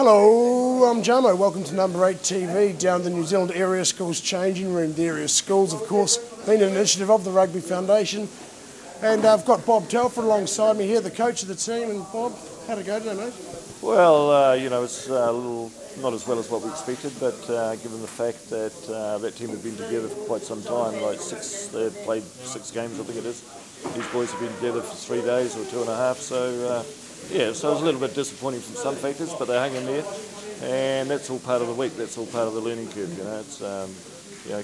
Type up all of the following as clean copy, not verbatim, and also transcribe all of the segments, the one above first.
Hello, I'm Jamo. Welcome to Number 8 TV, down the New Zealand Area Schools changing room. The Area Schools, of course, being an initiative of the Rugby Foundation. And I've got Bob Telfer alongside me here, the coach of the team. And Bob, how'd it go today, mate? Well, it's a little not as well as what we expected, but given the fact that that team had been together for quite some time, they've played 6 games, I think it is. These boys have been together for 3 days or 2.5, so yeah, so it was a little bit disappointing from some factors, but they hung in there, and that's all part of the week. That's all part of the learning curve. It's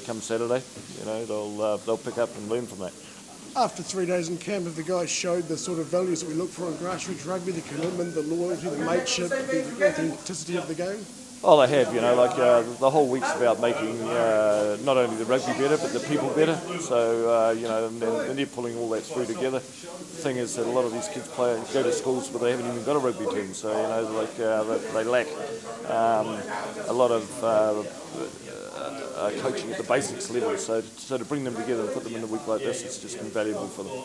come Saturday, they'll pick up and learn from that. After 3 days in camp, have the guys showed the sort of values that we look for in grassroots rugby, the commitment, the loyalty, the mateship, the authenticity of the game? Oh, they have, the whole week's about making not only the rugby better, but the people better. So, and they're pulling all that through together. The thing is that a lot of these kids go to schools where they haven't even got a rugby team, so, they lack a lot of coaching at the basics level. So to bring them together and put them in a week like this, it's just invaluable for them.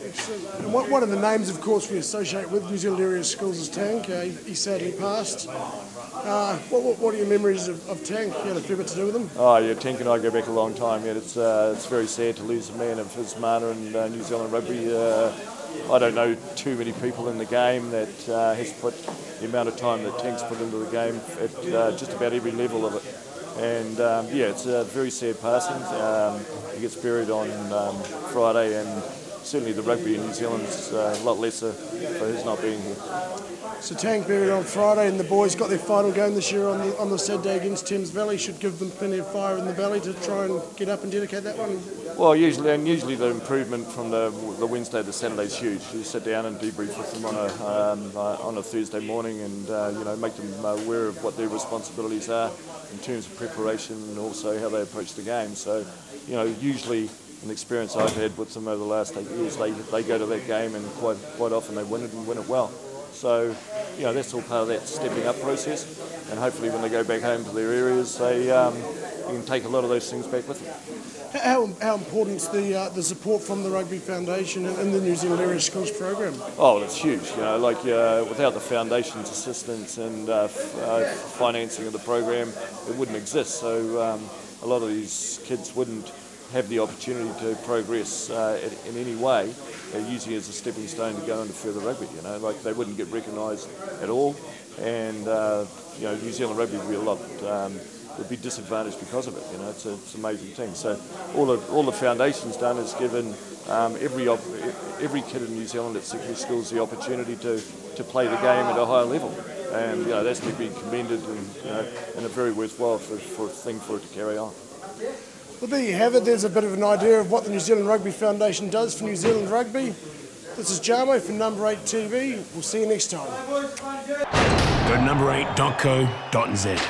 Excellent. And one of the names, of course, we associate with New Zealand Area Schools is Tank. He sadly passed. What are your memories of Tank? You had a fair bit to do with him? Oh yeah, Tank and I go back a long time. Yeah, it's very sad to lose a man of his mana in New Zealand rugby. I don't know too many people in the game that has put the amount of time that Tank's put into the game at just about every level of it. And it's a very sad passing. He gets buried on Friday, and certainly the rugby in New Zealand's a lot lesser for his not being here. So Tank buried on Friday, and the boys got their final game this year on the Saturday against Thames Valley. Should give them plenty of fire in the valley to try and get up and dedicate that one. Well, usually the improvement from the Wednesday to Saturday is huge. You sit down and debrief with them on a Thursday morning, and make them aware of what their responsibilities are in terms of preparation and also how they approach the game. So, usually, an experience I've had with them over the last 8 years, they go to that game and quite often they win it and win it well. So, that's all part of that stepping up process, and hopefully when they go back home to their areas, they can take a lot of those things back with them. How important is the support from the Rugby Foundation and the New Zealand Area Schools program? Oh, it's huge. Without the Foundation's assistance and financing of the program, it wouldn't exist. So a lot of these kids wouldn't have the opportunity to progress in any way, using it as a stepping stone to go into further rugby. They wouldn't get recognised at all, and New Zealand rugby would be disadvantaged because of it. It's an amazing thing. So all the Foundation's done is given every kid in New Zealand at secondary schools the opportunity to play the game at a higher level, and that's to be commended, and a very worthwhile thing for it to carry on. Well, there you have it. There's a bit of an idea of what the New Zealand Rugby Foundation does for New Zealand rugby. This is Jamo from Number 8 TV. We'll see you next time. Go to number8.co.nz.